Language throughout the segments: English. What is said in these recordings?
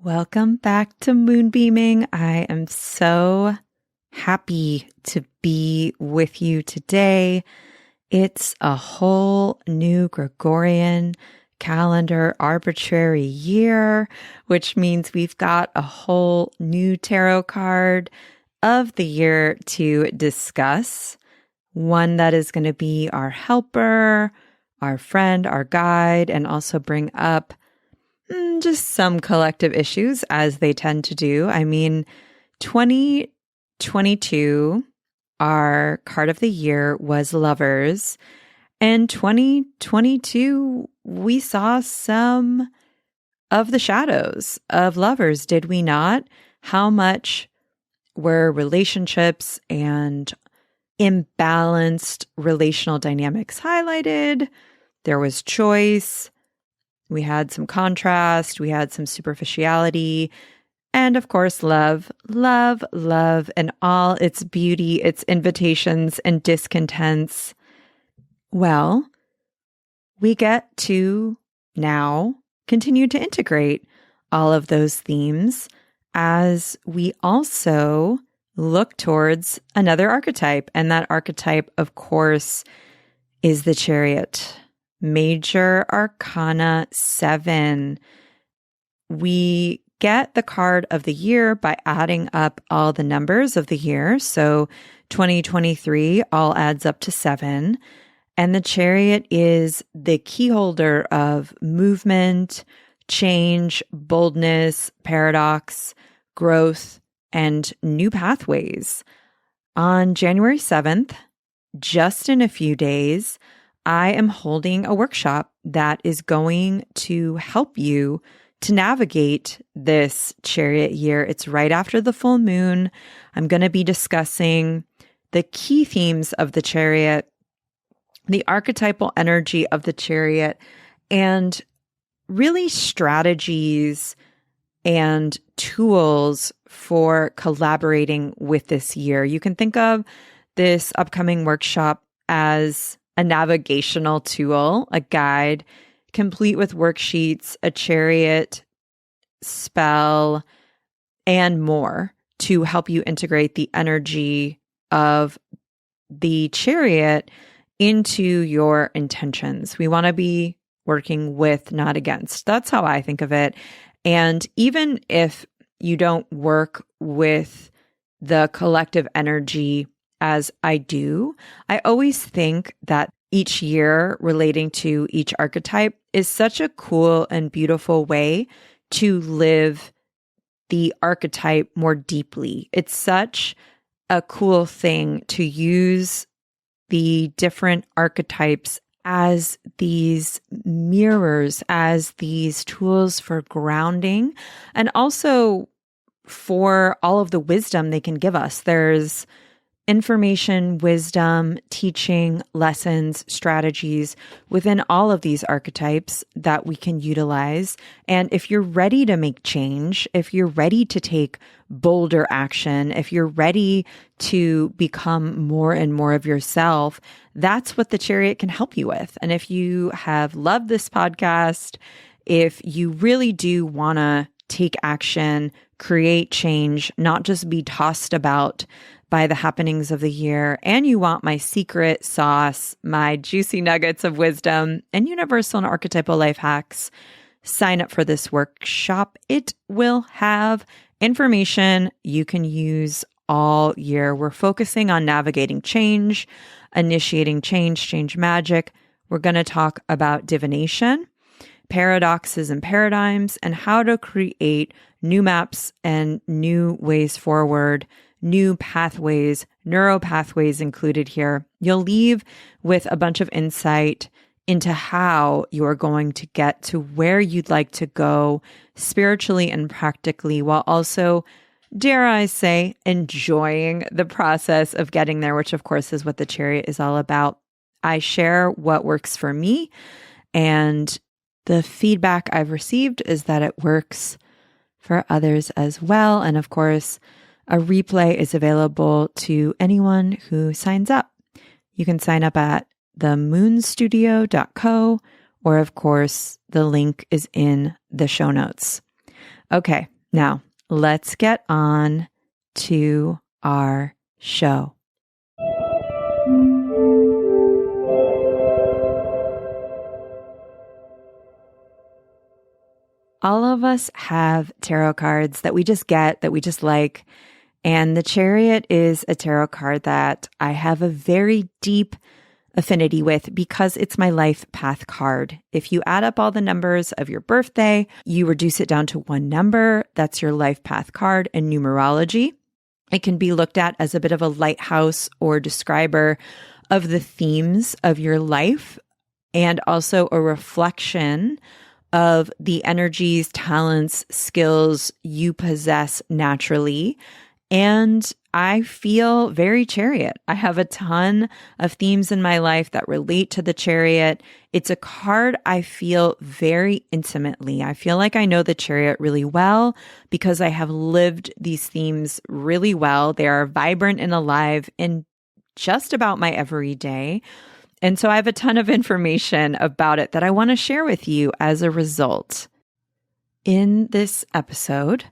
Welcome back to Moonbeaming. I am so happy to be with you today. It's a whole new Gregorian calendar arbitrary year, which means we've got a whole new tarot card of the year to discuss. One that is going to be our helper, our friend, our guide, and also bring up just some collective issues as they tend to do. I mean, 2022, our card of the year was Lovers. And 2022, we saw some of the shadows of Lovers, did we not? How much were relationships and imbalanced relational dynamics highlighted? There was choice. We had some contrast, we had some superficiality, and of course, love, and all its beauty, its invitations and discontents. Well, we get to now continue to integrate all of those themes as we also look towards another archetype. And that archetype, of course, is the Chariot. Major Arcana 7. We get the card of the year by adding up all the numbers of the year. So 2023 all adds up to 7. And the Chariot is the key holder of movement, change, boldness, paradox, growth, and new pathways. On January 7th, just in a few days, I am holding a workshop that is going to help you to navigate this Chariot year. It's right after the full moon. I'm going to be discussing the key themes of the Chariot, the archetypal energy of the Chariot, and really strategies and tools for collaborating with this year. You can think of this upcoming workshop as a navigational tool, a guide, complete with worksheets, a chariot spell, and more to help you integrate the energy of the Chariot into your intentions. We want to be working with, not against. That's how I think of it. And even if you don't work with the collective energy as I do, I always think that each year relating to each archetype is such a cool and beautiful way to live the archetype more deeply. It's such a cool thing to use the different archetypes as these mirrors, as these tools for grounding, and also for all of the wisdom they can give us. There's information, wisdom, teaching, lessons, strategies within all of these archetypes that we can utilize. And if you're ready to make change, if you're ready to take bolder action, if you're ready to become more and more of yourself, that's what the Chariot can help you with. And if you have loved this podcast, if you really do want to take action, create change, not just be tossed about by the happenings of the year, and you want my secret sauce, my juicy nuggets of wisdom, and universal and archetypal life hacks, sign up for this workshop. It will have information you can use all year. We're focusing on navigating change, initiating change magic. We're going to talk about divination, paradoxes and paradigms, and how to create new maps and new ways forward, new pathways, neuro pathways included here. You'll leave with a bunch of insight into how you are going to get to where you'd like to go spiritually and practically, while also, dare I say, enjoying the process of getting there, which of course is what the Chariot is all about. I share what works for me, and the feedback I've received is that it works for others as well. And of course, a replay is available to anyone who signs up. You can sign up at themoonstudio.co, or of course, the link is in the show notes. Okay, Now, let's get on to our show. All of us have tarot cards that we just get, that we just like. And the Chariot is a tarot card that I have a very deep affinity with because it's my life path card. If you add up all the numbers of your birthday, you reduce it down to one number. That's your life path card in numerology. It can be looked at as a bit of a lighthouse or describer of the themes of your life, and also a reflection of the energies, talents, skills you possess naturally. And I feel very Chariot. I have a ton of themes in my life that relate to the Chariot. It's a card I feel very intimately. I feel like I know the Chariot really well because I have lived these themes really well. They are vibrant and alive in just about my everyday. And so I have a ton of information about it that I want to share with you as a result. In this episode,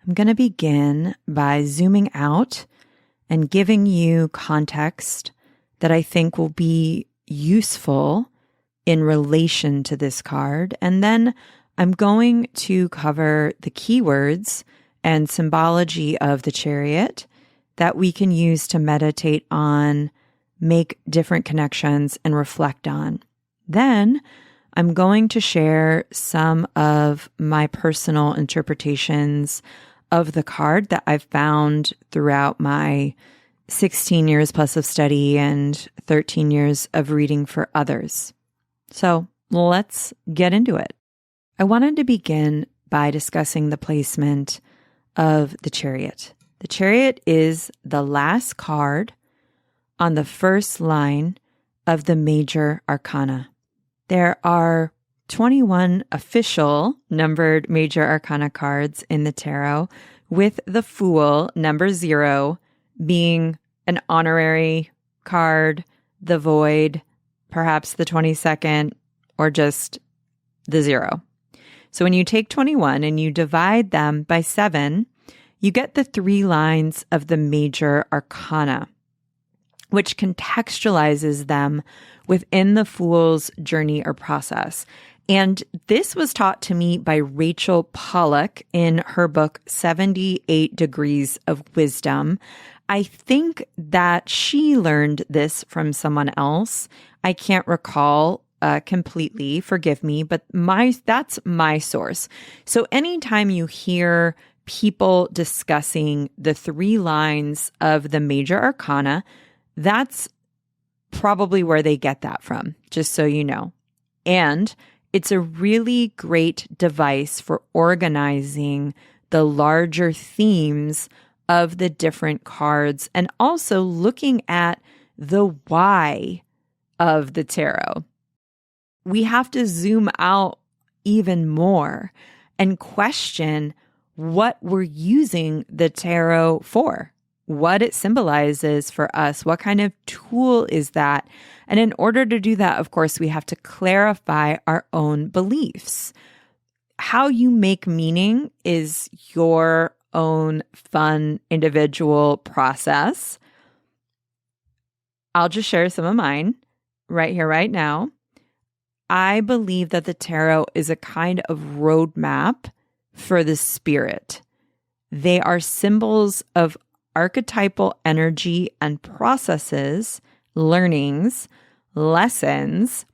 I'm going to begin by zooming out and giving you context that I think will be useful in relation to this card. And then I'm going to cover the keywords and symbology of the Chariot that we can use to meditate on, make different connections, and reflect on. Then I'm going to share some of my personal interpretations of the card that I've found throughout my 16 years plus of study and 13 years of reading for others. So let's get into it. I wanted to begin by discussing the placement of the Chariot. The Chariot is the last card on the first line of the major arcana. There are 21 official numbered major arcana cards in the tarot, with the Fool, number 0, being an honorary card, the Void, perhaps the 22nd, or just the 0. So when you take 21 and you divide them by 7, you get the 3 lines of the major arcana, which contextualizes them within the Fool's journey or process. And this was taught to me by Rachel Pollack in her book, 78 Degrees of Wisdom. I think that she learned this from someone else. I can't recall completely, forgive me, but that's my source. So anytime you hear people discussing the 3 lines of the major arcana, that's probably where they get that from, just so you know. And it's a really great device for organizing the larger themes of the different cards and also looking at the why of the tarot. We have to zoom out even more and question what we're using the tarot for, what it symbolizes for us, what kind of tool is that? And in order to do that, of course, we have to clarify our own beliefs. How you make meaning is your own fun individual process. I'll just share some of mine right here, right now. I believe that the tarot is a kind of roadmap for the spirit. They are symbols of archetypal energy and processes, learnings, lessons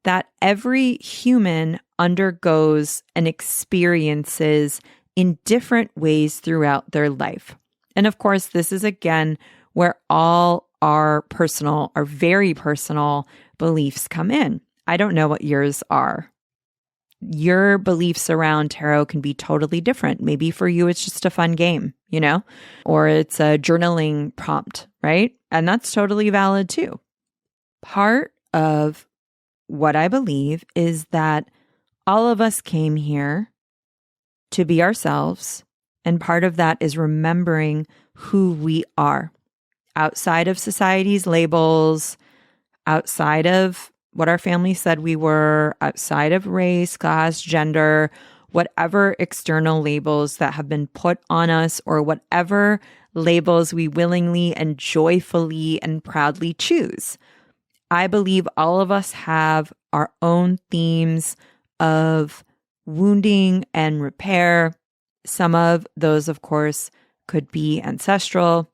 that every human undergoes and experiences in different ways throughout their life. And of course, this is again where all our very personal beliefs come in. I don't know what yours are. Your beliefs around tarot can be totally different. Maybe for you, it's just a fun game, or it's a journaling prompt, right? And that's totally valid too. Part of what I believe is that all of us came here to be ourselves. And part of that is remembering who we are outside of society's labels, outside of what our family said we were, outside of race, class, gender, whatever external labels that have been put on us or whatever labels we willingly and joyfully and proudly choose. I believe all of us have our own themes of wounding and repair. Some of those, of course, could be ancestral.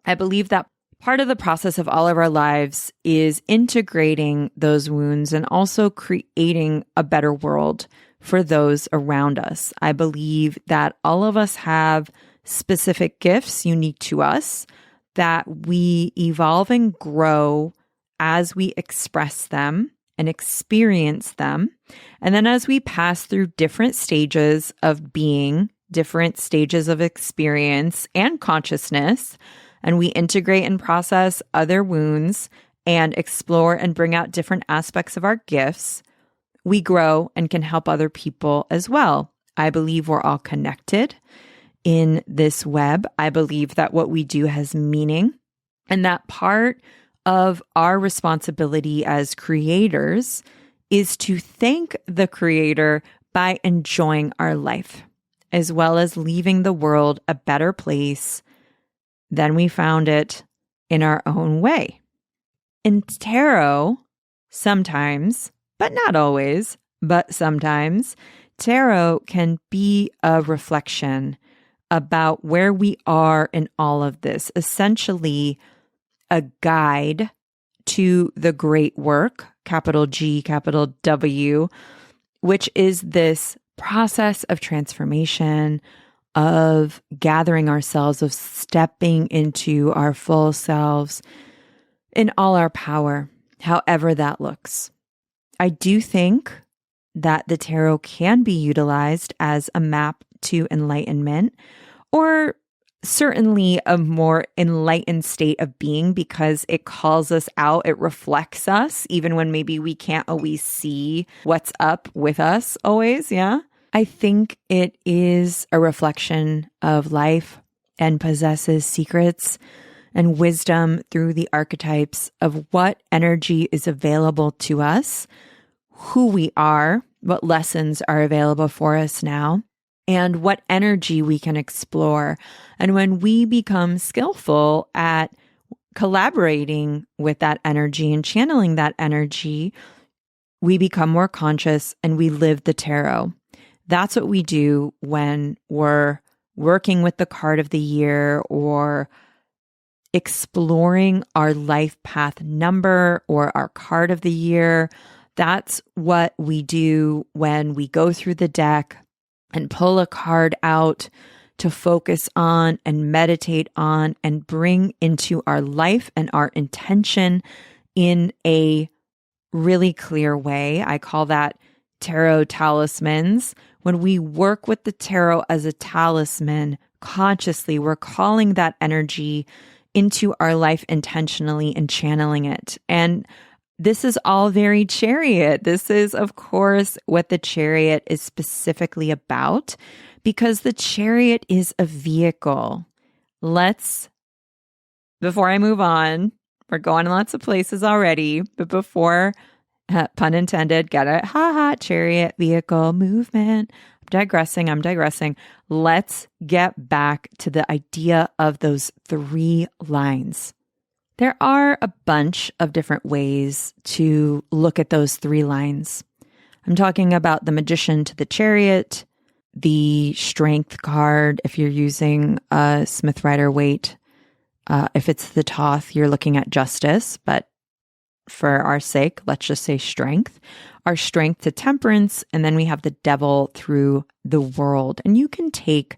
I believe that part of the process of all of our lives is integrating those wounds and also creating a better world for those around us. I believe that all of us have specific gifts unique to us that we evolve and grow as we express them and experience them. And then as we pass through different stages of being, different stages of experience and consciousness, and we integrate and process other wounds and explore and bring out different aspects of our gifts, we grow and can help other people as well. I believe we're all connected in this web. I believe that what we do has meaning, and that part of our responsibility as creators is to thank the creator by enjoying our life, as well as leaving the world a better place than we found it in our own way. In tarot, sometimes, but not always, but sometimes, tarot can be a reflection about where we are in all of this, essentially a guide to the great work, capital G, capital W, which is this process of transformation, of gathering ourselves, of stepping into our full selves in all our power, however that looks. I do think that the tarot can be utilized as a map to enlightenment, or certainly a more enlightened state of being, because it calls us out, it reflects us, even when maybe we can't always see what's up with us always, yeah? I think it is a reflection of life and possesses secrets and wisdom through the archetypes of what energy is available to us, who we are, what lessons are available for us now, and what energy we can explore. And when we become skillful at collaborating with that energy and channeling that energy, we become more conscious and we live the tarot. That's what we do when we're working with the card of the year or exploring our life path number or our card of the year. That's what we do when we go through the deck and pull a card out to focus on and meditate on and bring into our life and our intention in a really clear way. I call that tarot talismans. When we work with the tarot as a talisman consciously, we're calling that energy into our life intentionally and channeling it. And this is all very chariot. This is, of course, what the chariot is specifically about, because the chariot is a vehicle. Before I move on, we're going to lots of places already, but before, pun intended, get it? Chariot, vehicle, movement. I'm digressing. Let's get back to the idea of those 3 lines. There are a bunch of different ways to look at those 3 lines. I'm talking about the Magician to the Chariot, the Strength card, if you're using a Smith Rider-Waite. If it's the Thoth, you're looking at Justice, but for our sake, let's just say Strength. Our Strength to Temperance, and then we have the Devil through the World. And you can take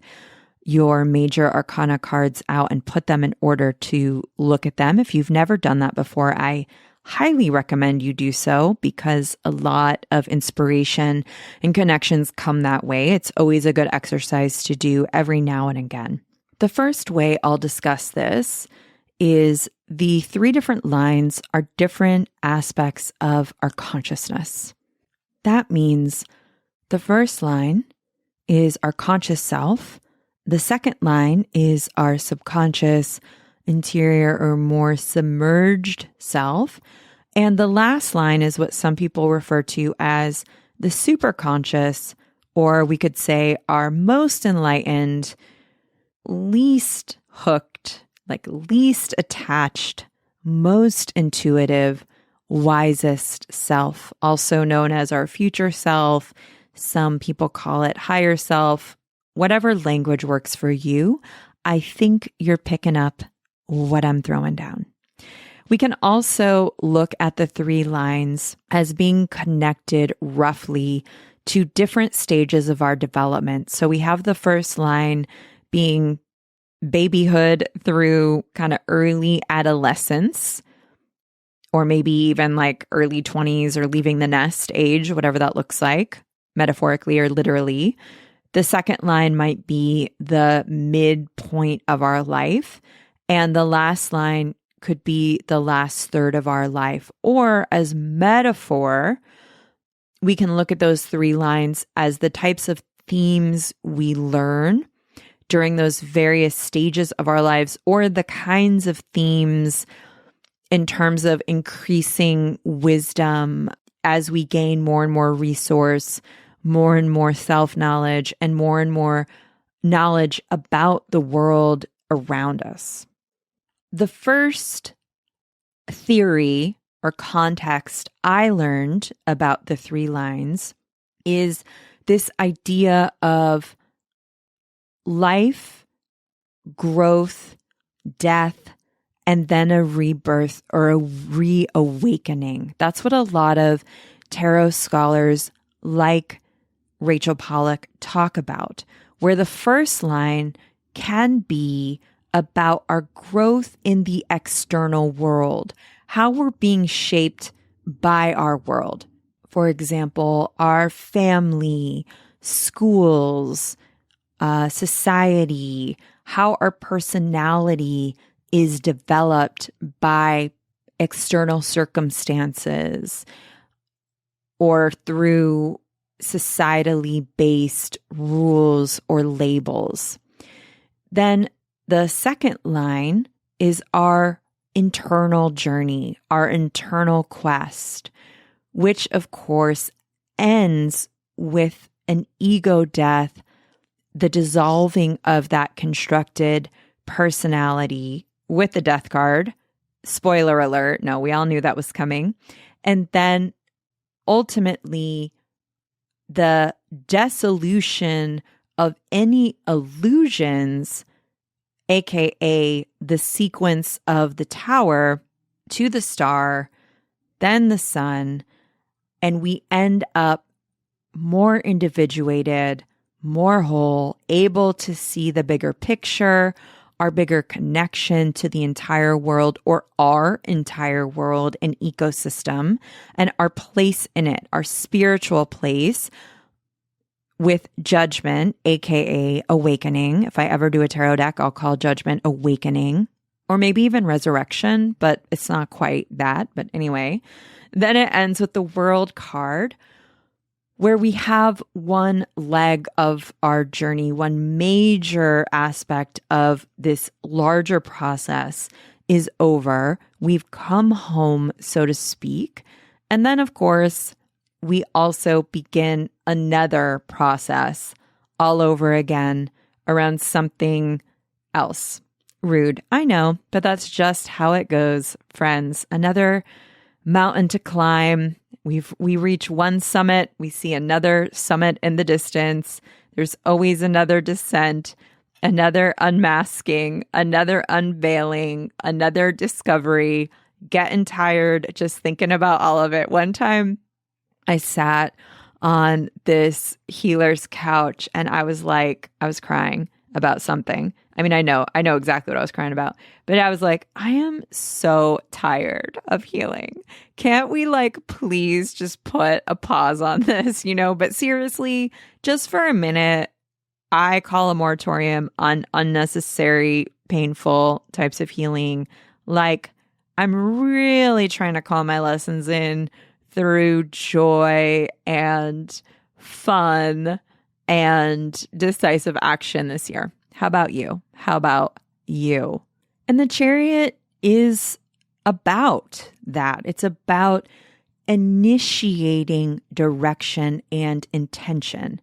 your major arcana cards out and put them in order to look at them. If you've never done that before, I highly recommend you do so, because a lot of inspiration and connections come that way. It's always a good exercise to do every now and again. The first way I'll discuss this is the 3 different lines are different aspects of our consciousness. That means the first line is our conscious self. The second line is our subconscious, interior, or more submerged self. And the last line is what some people refer to as the superconscious Or we could say our most enlightened, least hooked, like least attached, most intuitive, wisest self, also known as our future self. Some people call it higher self. Whatever language works for you, I think you're picking up what I'm throwing down. We can also look at the 3 lines as being connected roughly to different stages of our development. So we have the first line being babyhood through kind of early adolescence, or maybe even like early 20s or leaving the nest age, whatever that looks like, metaphorically or literally. The second line might be the midpoint of our life. And the last line could be the last third of our life. Or as metaphor, we can look at those 3 lines as the types of themes we learn during those various stages of our lives, or the kinds of themes in terms of increasing wisdom as we gain more and more resource, more and more self-knowledge, and more knowledge about the world around us. The first theory or context I learned about the 3 lines is this idea of life, growth, death, and then a rebirth or a reawakening. That's what a lot of tarot scholars like Rachel Pollack talk about, where the first line can be about our growth in the external world, how we're being shaped by our world. For example, our family, schools, society, how our personality is developed by external circumstances or through societally based rules or labels. Then the second line is our internal journey, our internal quest, which of course ends with an ego death, the dissolving of that constructed personality with the death card. Spoiler alert. No, we all knew that was coming. And then ultimately the dissolution of any illusions, aka the sequence of the tower to the star, then the sun, and we end up more individuated, more whole, able to see the bigger picture, our bigger connection to the entire world or our entire world and ecosystem, and our place in it, our spiritual place with judgment, aka awakening. If I ever do a tarot deck, I'll call judgment awakening, or maybe even resurrection, but it's not quite that. But anyway, then it ends with the world card, where we have one leg of our journey, one major aspect of this larger process is over. We've come home, so to speak. And then, of course, we also begin another process all over again around something else. Rude, I know, but that's just how it goes, friends. Another mountain to climb. We reach one summit, we see another summit in the distance. There's always another descent, another unmasking, another unveiling, another discovery. Getting tired just thinking about all of it. One time I sat on this healer's couch and I was crying about something. I mean, I know exactly what I was crying about, but I was like, I am so tired of healing. Can't we please just put a pause on this, But seriously, just for a minute, I call a moratorium on unnecessary, painful types of healing. I'm really trying to call my lessons in through joy and fun and decisive action this year. How about you? How about you? And the Chariot is about that. It's about initiating direction and intention.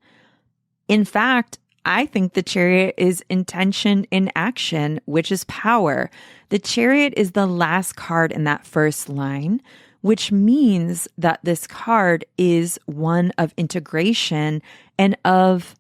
In fact, I think the chariot is intention in action, which is power. The chariot is the last card in that first line, which means that this card is one of integration and of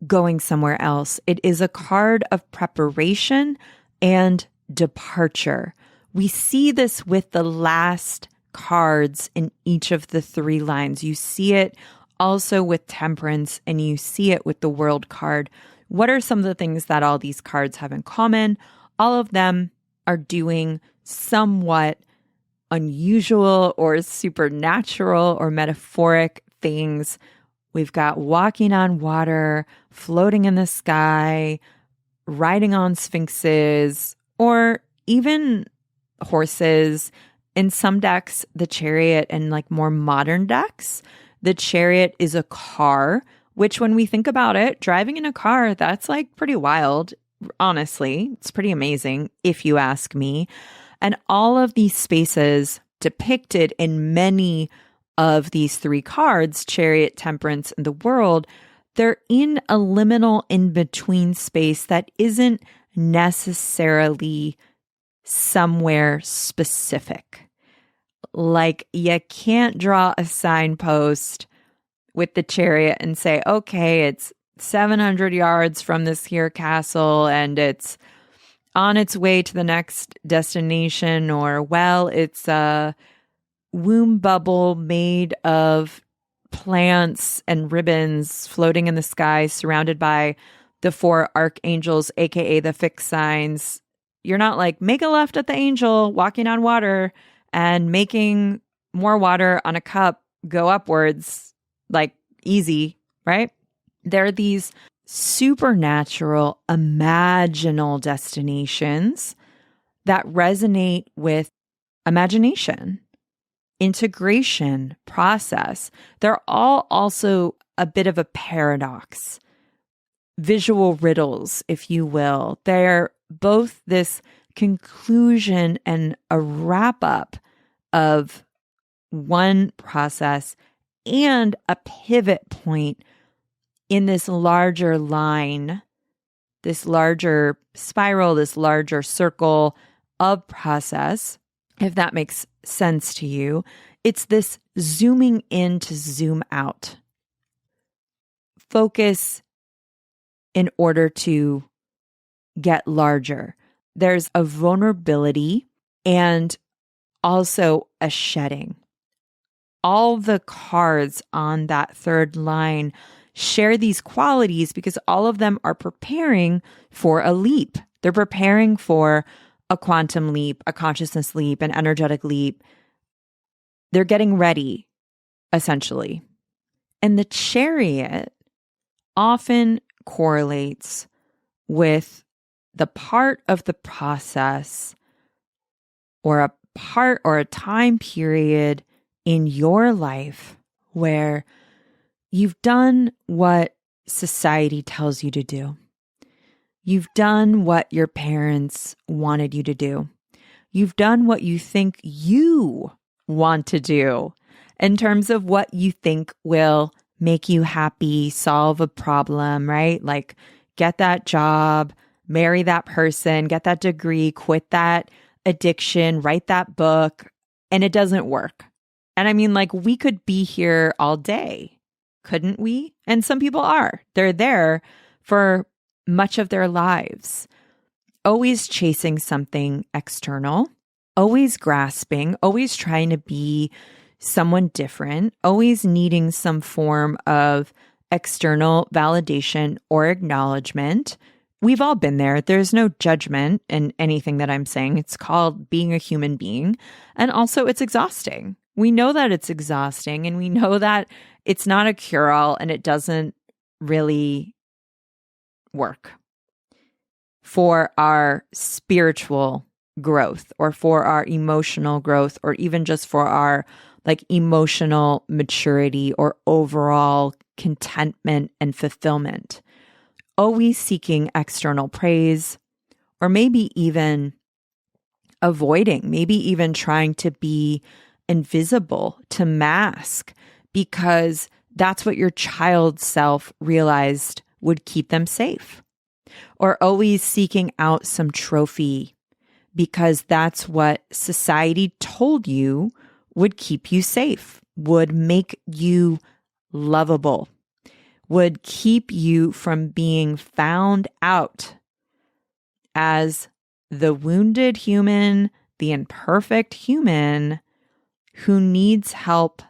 going somewhere else. It is a card of preparation and departure. We see this with the last cards in each of the 3 lines. You see it also with Temperance, and you see it with the World card. What are some of the things that all these cards have in common? All of them are doing somewhat unusual or supernatural or metaphoric things. We've got walking on water, floating in the sky, riding on sphinxes, or even horses. In some decks, the chariot, and like more modern decks, the chariot is a car, which when we think about it, driving in a car, that's like pretty wild. Honestly, it's pretty amazing if you ask me. And all of these spaces depicted in many of these 3 cards, Chariot, Temperance, and the World, they're in a liminal in-between space that isn't necessarily somewhere specific. Like, you can't draw a signpost with the chariot and say, okay, it's 700 yards from this here castle and it's on its way to the next destination, or, well, it's a womb bubble made of plants and ribbons floating in the sky surrounded by the 4 archangels, aka the fixed signs. You're not like, make a left at the angel walking on water and making more water on a cup go upwards, like easy, right? There are these supernatural, imaginal destinations that resonate with imagination, integration, process. They're all also a bit of a paradox, visual riddles, if you will. They're both this conclusion and a wrap up of one process and a pivot point in this larger line, this larger spiral, this larger circle of process, if that makes sense to you. It's this zooming in to zoom out. Focus in order to get larger. There's a vulnerability and also a shedding. All the cards on that 3rd line share these qualities because all of them are preparing for a leap. They're preparing for a quantum leap, a consciousness leap, an energetic leap. They're getting ready, essentially. And the chariot often correlates with the part of the process or a part or a time period in your life where you've done what society tells you to do. You've done what your parents wanted you to do. You've done what you think you want to do in terms of what you think will make you happy, solve a problem, right? Like, get that job, marry that person, get that degree, quit that addiction, write that book, and it doesn't work. And I mean, like, we could be here all day, couldn't we? And some people are. They're there for much of their lives, always chasing something external, always grasping, always trying to be someone different, always needing some form of external validation or acknowledgement. We've all been there. There's no judgment in anything that I'm saying. It's called being a human being. And also, it's exhausting. We know that it's exhausting, and we know that it's not a cure-all and it doesn't really work for our spiritual growth or for our emotional growth or even just for our like emotional maturity or overall contentment and fulfillment. Always seeking external praise, or maybe even avoiding, maybe even trying to be invisible, to mask, because That's what your child self realized would keep them safe. Or always seeking out some trophy because that's what society told you would keep you safe, would make you lovable, would keep you from being found out as the wounded human, the imperfect human who needs help,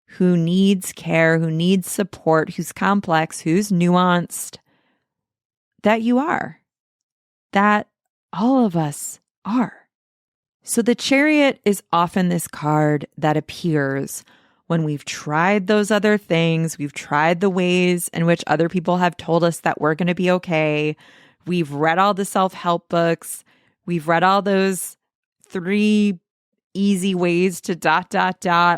who needs care, who needs support, who's complex, who's nuanced, that you are, that all of us are. So the Chariot is often this card that appears when we've tried those other things, we've tried the ways in which other people have told us that we're going to be okay. We've read all the self-help books. We've read all those 3 easy ways to ...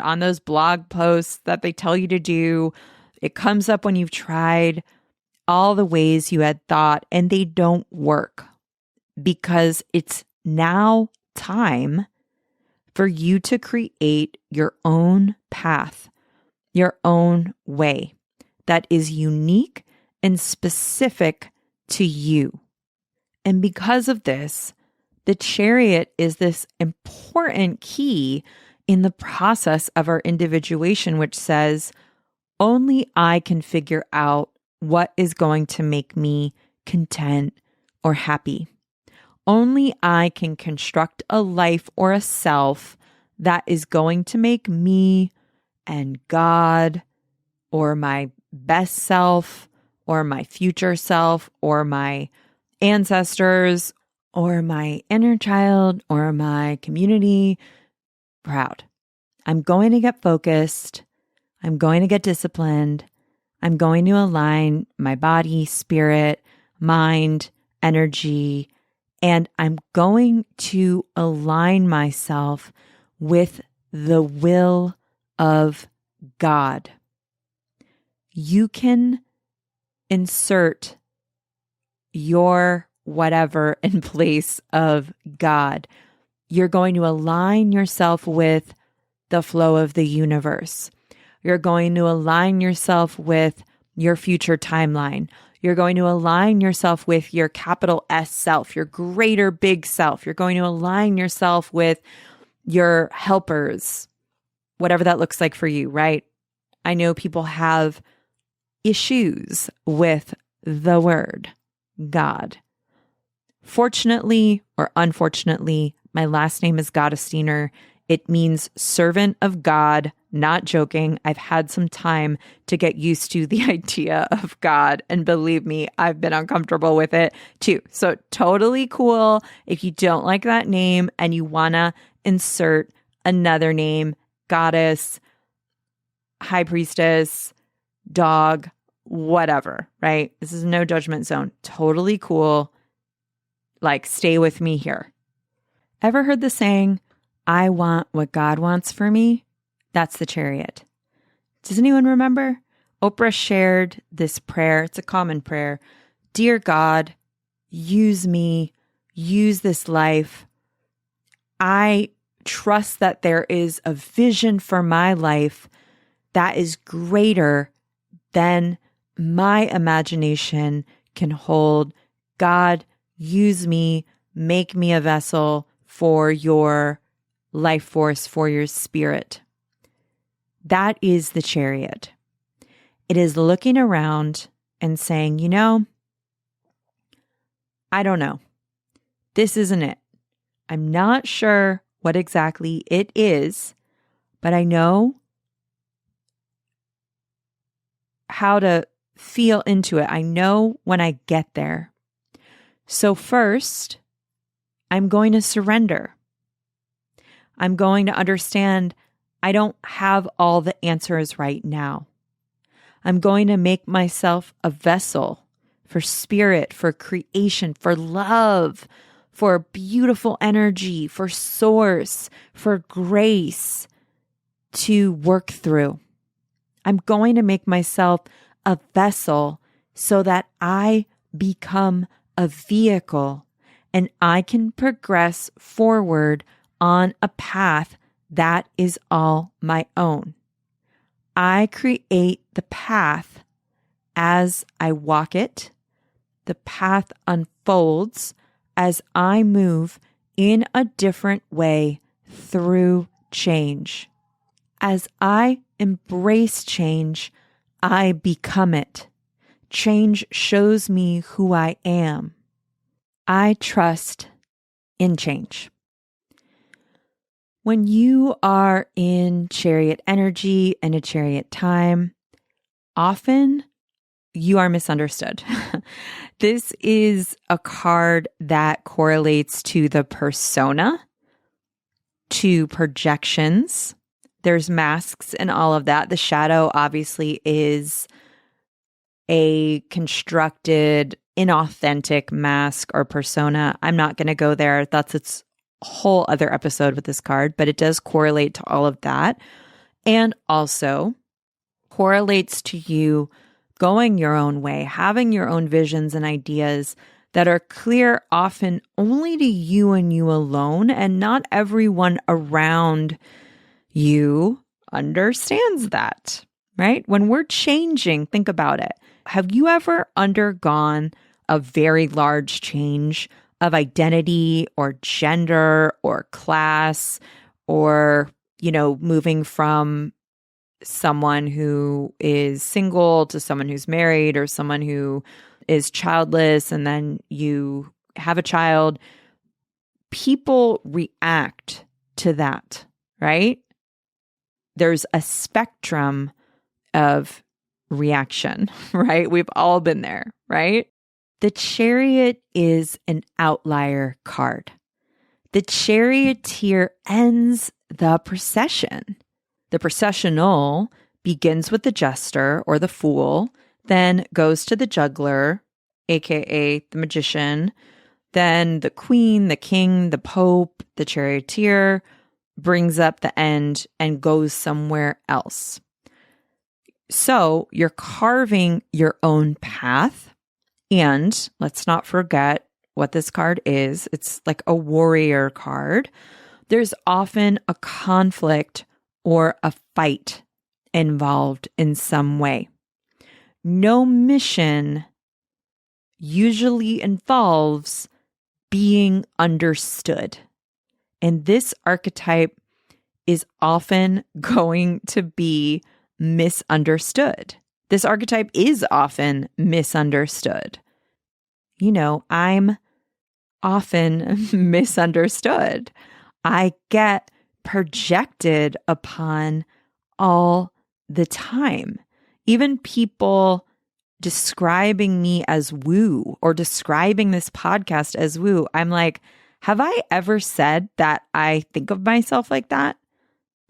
on those blog posts that they tell you to do. It comes up when you've tried all the ways you had thought and they don't work, because it's now time for you to create your own path, your own way that is unique and specific to you. And because of this, the Chariot is this important key in the process of our individuation, which says, only I can figure out what is going to make me content or happy. Only I can construct a life or a self that is going to make me and God or my best self or my future self or my ancestors or my inner child or my community proud. I'm going to get focused. I'm going to get disciplined. I'm going to align my body, spirit, mind, energy, and I'm going to align myself with the will of God. You can insert your whatever in place of God. You're going to align yourself with the flow of the universe. You're going to align yourself with your future timeline. You're going to align yourself with your capital S self, your greater big self. You're going to align yourself with your helpers, whatever that looks like for you, right? I know people have issues with the word God. Fortunately or unfortunately, my last name is Gottesdiener. It means servant of God. Not joking. I've had some time to get used to the idea of God. And believe me, I've been uncomfortable with it too. So totally cool if you don't like that name and you want to insert another name, goddess, high priestess, dog, whatever, right? This is no judgment zone. Totally cool. Like, stay with me here. Ever heard the saying, I want what God wants for me? That's the Chariot. Does anyone remember? Oprah shared this prayer. It's a common prayer. Dear God, use me, use this life. I trust that there is a vision for my life that is greater than my imagination can hold. God, use me, make me a vessel for your life force, for your spirit. That is the Chariot. It is looking around and saying, you know, I don't know. This isn't it. I'm not sure what exactly it is, but I know how to feel into it. I know when I get there. So first, I'm going to surrender. I'm going to understand I don't have all the answers right now. I'm going to make myself a vessel for spirit, for creation, for love, for beautiful energy, for source, for grace to work through. I'm going to make myself a vessel so that I become a vehicle and I can progress forward on a path that is all my own. I create the path as I walk it. The path unfolds as I move in a different way through change. As I embrace change, I become it. Change shows me who I am. I trust in change. When you are in chariot energy and a chariot time, often you are misunderstood. This is a card that correlates to the persona, to projections. There's masks and all of that. The shadow obviously is a constructed, inauthentic mask or persona. I'm not going to go there. That's its whole other episode with this card, but it does correlate to all of that. And also correlates to you going your own way, having your own visions and ideas that are clear often only to you and you alone, and not everyone around you understands that, right? When we're changing, think about it. Have you ever undergone a very large change of identity or gender or class, or, moving from someone who is single to someone who's married, or someone who is childless and then you have a child? People react to that, right? There's a spectrum of reaction, right? We've all been there, right? The Chariot is an outlier card. The charioteer ends the procession. The processional begins with the jester or the fool, then goes to the juggler, aka the magician, then the queen, the king, the pope, the charioteer, brings up the end and goes somewhere else. So you're carving your own path. And let's not forget what this card is. It's like a warrior card. There's often a conflict or a fight involved in some way. No mission usually involves being understood. And this archetype is often going to be misunderstood. This archetype is often misunderstood. I'm often misunderstood. I get projected upon all the time. Even people describing me as woo or describing this podcast as woo, I'm like, have I ever said that I think of myself like that?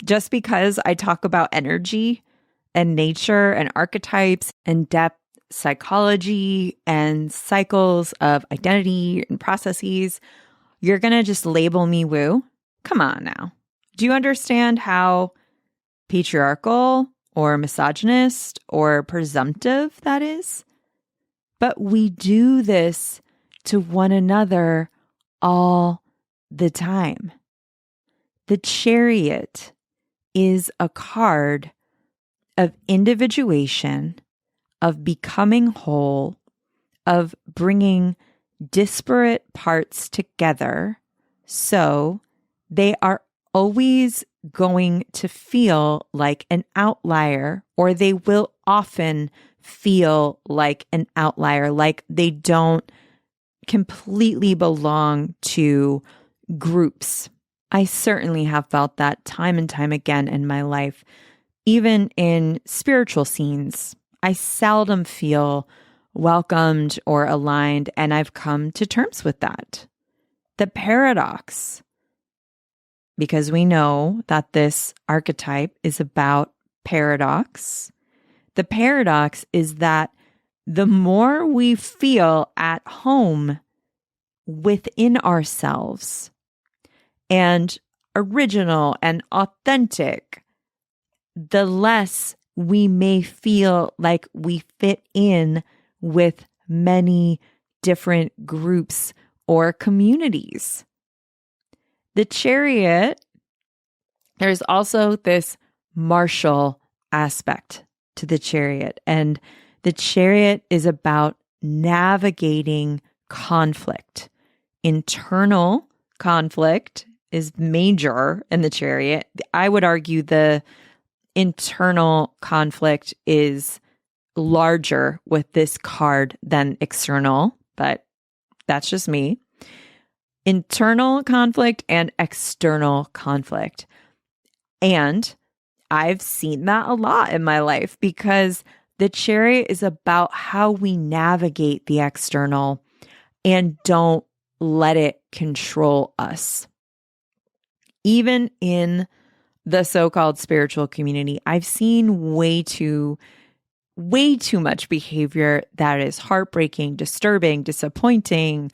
Just because I talk about energy and nature and archetypes and depth psychology and cycles of identity and processes, you're going to just label me woo? Come on now. Do you understand how patriarchal or misogynist or presumptive that is? But we do this to one another all the time. The Chariot is a card of individuation, of becoming whole, of bringing disparate parts together, so they are always going to feel like an outlier, or they will often feel like an outlier, like they don't completely belong to groups. I certainly have felt that time and time again in my life. Even in spiritual scenes, I seldom feel welcomed or aligned, and I've come to terms with that. The paradox, because we know that this archetype is about paradox. The paradox is that the more we feel at home within ourselves and original and authentic, the less we may feel like we fit in with many different groups or communities. The Chariot, there's also this martial aspect to the chariot. And the chariot is about navigating conflict. Internal conflict is major in the chariot. I would argue the internal conflict is larger with this card than external, but that's just me. Internal conflict and external conflict. And I've seen that a lot in my life because the chariot is about how we navigate the external and don't let it control us. Even in the so-called spiritual community, I've seen way too much behavior that is heartbreaking, disturbing, disappointing.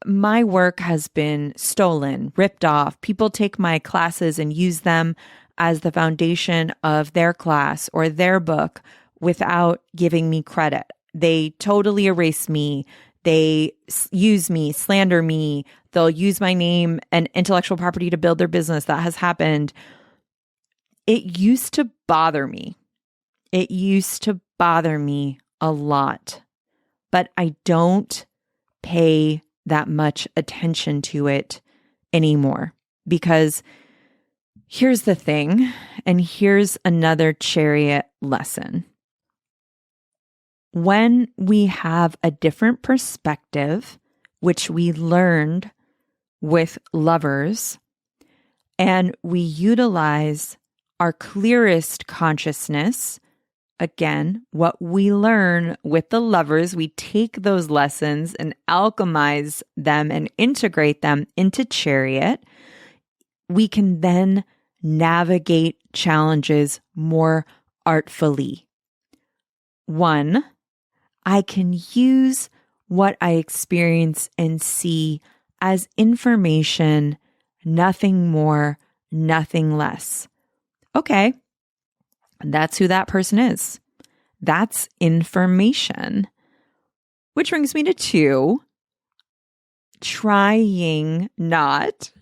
My work has been stolen, ripped off. People take my classes and use them as the foundation of their class or their book without giving me credit. They totally erase me. They use me, slander me. They'll use my name and intellectual property to build their business. That has happened. It used to bother me. It used to bother me a lot, but I don't pay that much attention to it anymore because here's the thing, and here's another chariot lesson. When we have a different perspective, which we learned with lovers, and we utilize our clearest consciousness, again, what we learn with the lovers, we take those lessons and alchemize them and integrate them into chariot. We can then navigate challenges more artfully. 1, I can use what I experience and see as information, nothing more, nothing less. Okay. That's who that person is. That's information. Which brings me to 2, trying not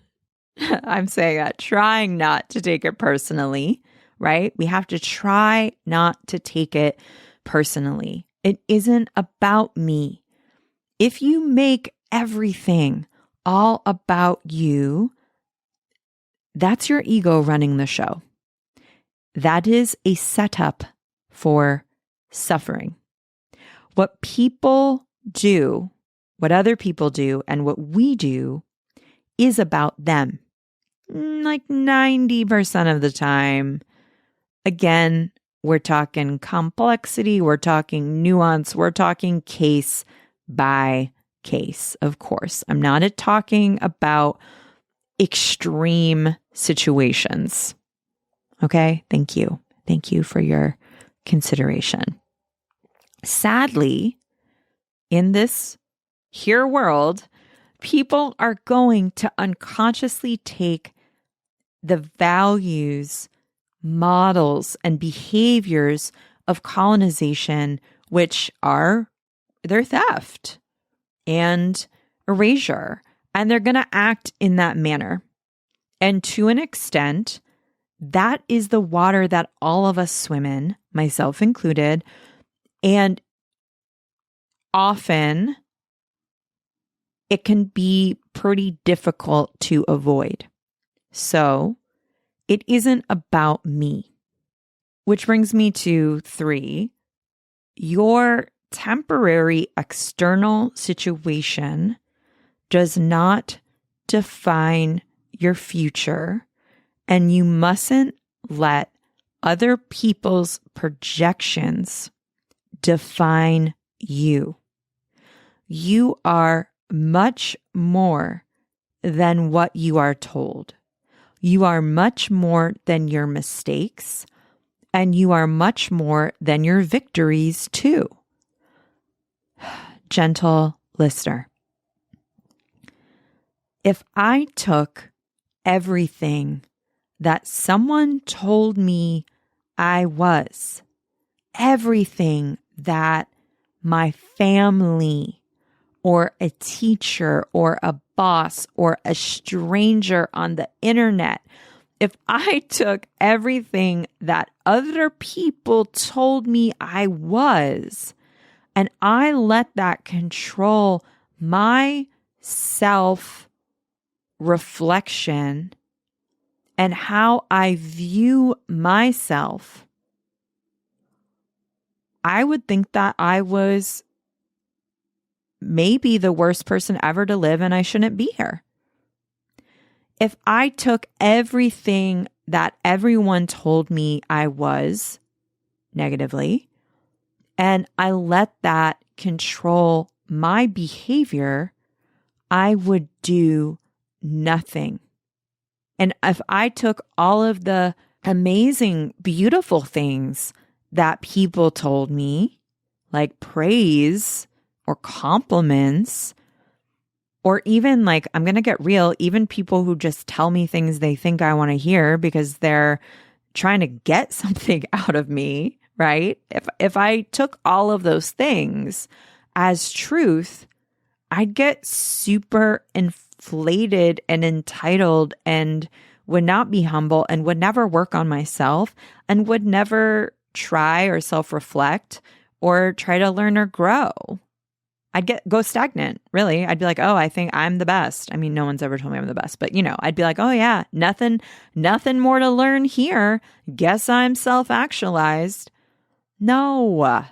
to take it personally, right? We have to try not to take it personally. It isn't about me. If you make everything all about you, that's your ego running the show. That is a setup for suffering. What other people do, and what we do is about them. Like 90% of the time. Again, we're talking complexity, we're talking nuance, we're talking case by case, of course. I'm not talking about extreme situations. Okay, thank you. Thank you for your consideration. Sadly, in this here world, people are going to unconsciously take the values, models, and behaviors of colonization, which are their theft and erasure, and they're going to act in that manner. And to an extent, that is the water that all of us swim in, myself included, and often it can be pretty difficult to avoid. So it isn't about me. Which brings me to 3. Your temporary external situation does not define your future, and you mustn't let other people's projections define you. You are much more than what you are told. You are much more than your mistakes, and you are much more than your victories too. Gentle listener, if I took everything that someone told me I was, everything that my family or a teacher or a boss or a stranger on the internet, If I took everything that other people told me I was, and I let that control my self-reflection and how I view myself, I would think that I was maybe the worst person ever to live and I shouldn't be here. If I took everything that everyone told me I was negatively, and I let that control my behavior, I would do nothing. And if I took all of the amazing, beautiful things that people told me, like praise or compliments, or even like, I'm going to get real, even people who just tell me things they think I want to hear because they're trying to get something out of me, right? If I took all of those things as truth, I'd get super inflated and entitled and would not be humble and would never work on myself and would never try or self-reflect or try to learn or grow. I'd go stagnant, really. I'd be like, oh, I think I'm the best. I mean, no one's ever told me I'm the best, but I'd be like, oh yeah, nothing more to learn here. Guess I'm self-actualized. No.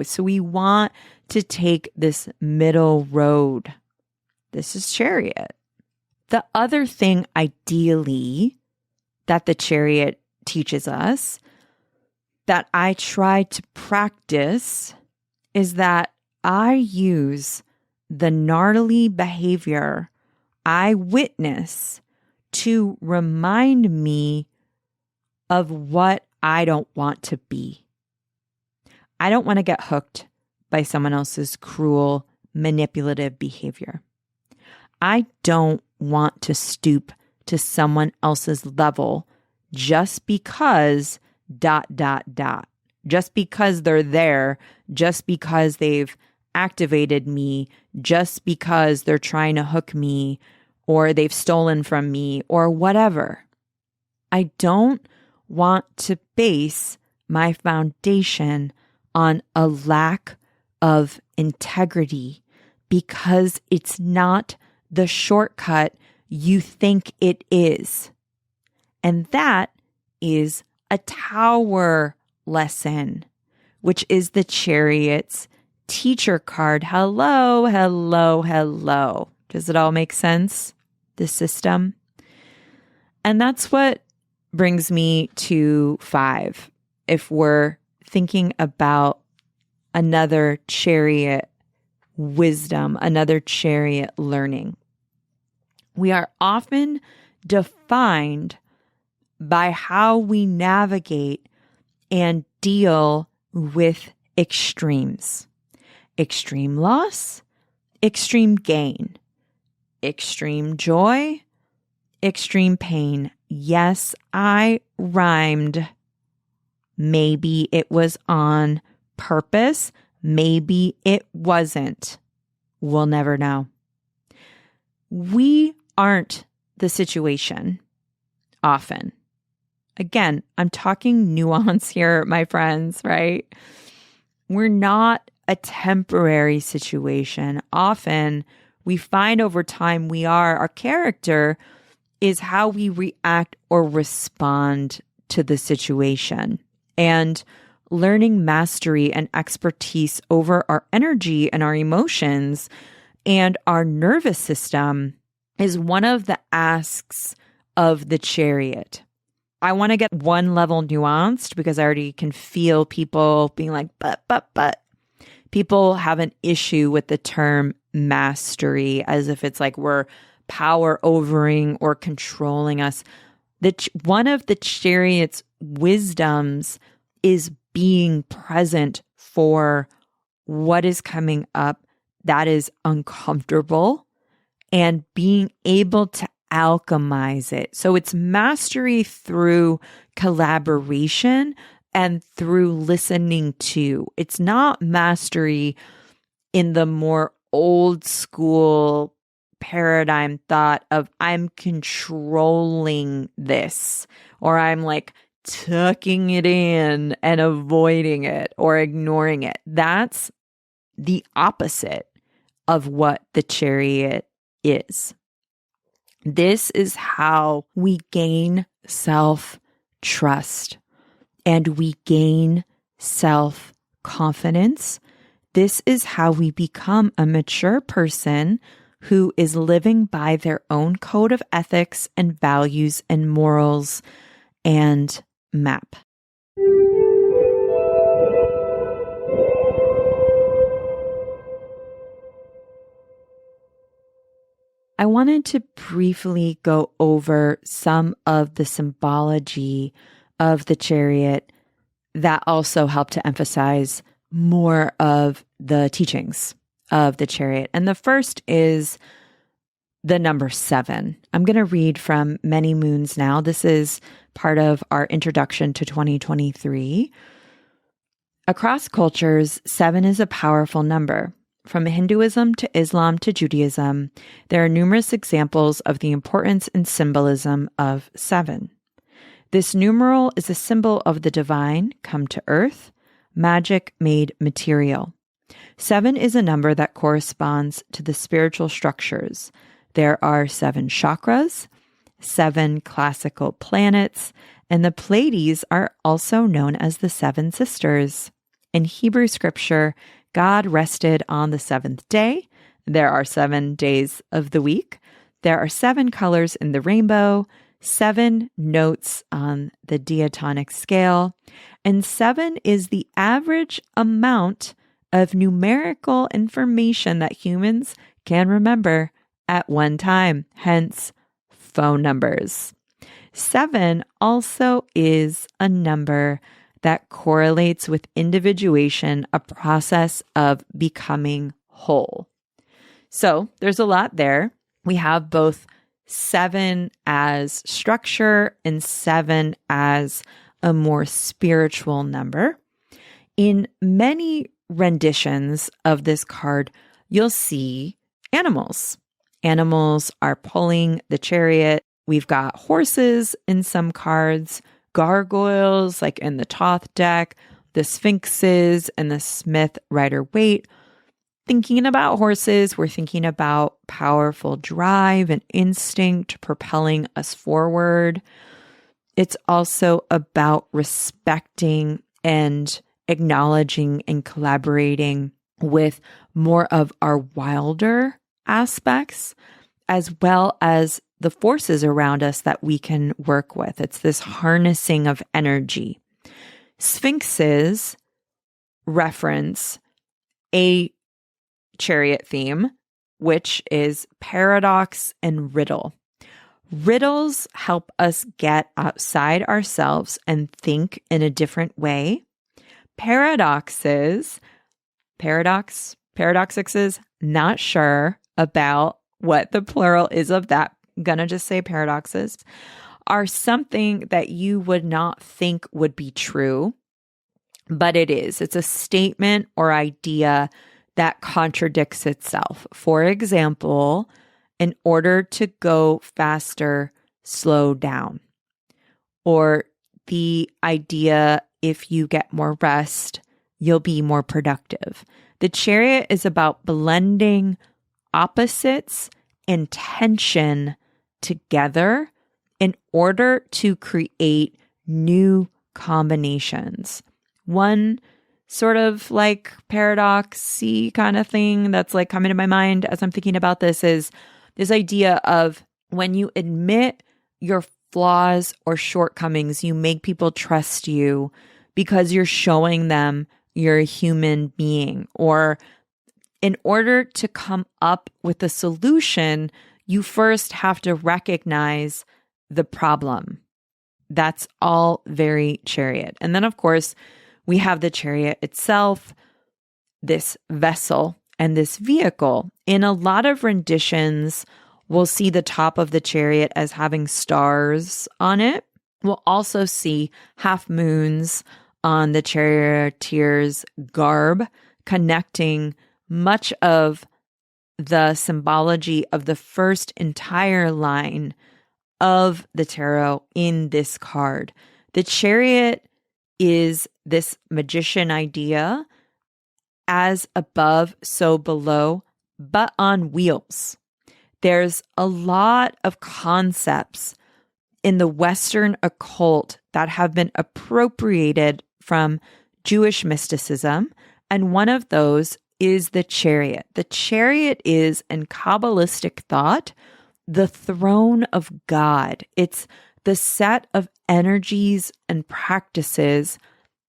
So we want to take this middle road. This is Chariot. The other thing, ideally, that the Chariot teaches us that I try to practice is that I use the gnarly behavior I witness to remind me of what I don't want to be. I don't want to get hooked by someone else's cruel, manipulative behavior. I don't want to stoop to someone else's level just because ... Just because they're there, just because they've activated me, just because they're trying to hook me, or they've stolen from me, or whatever. I don't want to base my foundation on a lack of integrity because it's not the shortcut you think it is. And that is a tower lesson, which is the Chariot's teacher card. Hello. Does it all make sense? The system? And that's what brings me to 5. If we're thinking about another Chariot wisdom, another Chariot learning, we are often defined by how we navigate and deal with extremes. Extreme loss, extreme gain, extreme joy, extreme pain. Yes, I rhymed. Maybe it was on purpose. Maybe it wasn't. We'll never know. We aren't the situation often. Again, I'm talking nuance here, my friends, right? We're not a temporary situation. Often we find over time our character is how we react or respond to the situation. And learning mastery and expertise over our energy and our emotions and our nervous system is one of the asks of the Chariot. I want to get one level nuanced because I already can feel people being like, but. People have an issue with the term mastery as if it's like we're power overing or controlling us. One of the Chariot's wisdoms is being present for what is coming up that is uncomfortable and being able to alchemize it. So it's mastery through collaboration and through listening to. It's not mastery in the more old school paradigm thought of I'm controlling this, or I'm like tucking it in and avoiding it or ignoring it. That's the opposite of what the chariot is. This is how we gain self-trust and we gain self-confidence. This is how we become a mature person who is living by their own code of ethics and values and morals and map. I wanted to briefly go over some of the symbology of the chariot that also help to emphasize more of the teachings of the chariot. And the first is the number 7. I'm going to read from Many Moons Now. This is part of our introduction to 2023. Across cultures, 7 is a powerful number. From Hinduism to Islam to Judaism, there are numerous examples of the importance and symbolism of 7. This numeral is a symbol of the divine come to earth, magic made material. 7 is a number that corresponds to the spiritual structures. There are 7 chakras, 7 classical planets, and the Pleiades are also known as the 7 sisters. In Hebrew scripture, God rested on the 7th day. There are 7 days of the week. There are 7 colors in the rainbow, 7 notes on the diatonic scale, and 7 is the average amount of numerical information that humans can remember at one time, hence phone numbers. 7 also is a number that correlates with individuation, a process of becoming whole. So there's a lot there. We have both 7 as structure and 7 as a more spiritual number. In many renditions of this card, you'll see animals. Animals are pulling the chariot. We've got horses in some cards, gargoyles like in the Thoth deck, the sphinxes and the Smith Rider-Waite. Thinking about horses, we're thinking about powerful drive and instinct propelling us forward. It's also about respecting and acknowledging and collaborating with more of our wilder aspects, as well as the forces around us that we can work with. It's this harnessing of energy. Sphinxes reference a chariot theme, which is paradox and riddle. Riddles help us get outside ourselves and think in a different way. Paradoxes, not sure about what the plural is of that. I'm gonna just say paradoxes, are something that you would not think would be true, but it is. It's a statement or idea that contradicts itself. For example, in order to go faster, slow down. Or the idea, if you get more rest, you'll be more productive. The chariot is about blending opposites and tension together in order to create new combinations. One sort of like paradoxy kind of thing that's like coming to my mind as I'm thinking about this is this idea of when you admit your flaws or shortcomings, you make people trust you because you're showing them you're a human being. Or in order to come up with a solution, you first have to recognize the problem. That's all very chariot. And then, of course, we have the chariot itself, this vessel and this vehicle. In a lot of renditions, we'll see the top of the chariot as having stars on it. We'll also see half moons on the charioteer's garb, connecting much of the symbology of the first entire line of the tarot in this card. The Chariot is this magician idea, as above, so below, but on wheels. There's a lot of concepts in the Western occult that have been appropriated from Jewish mysticism, and one of those is the Chariot. The Chariot is, in Kabbalistic thought, the throne of God. It's the set of energies and practices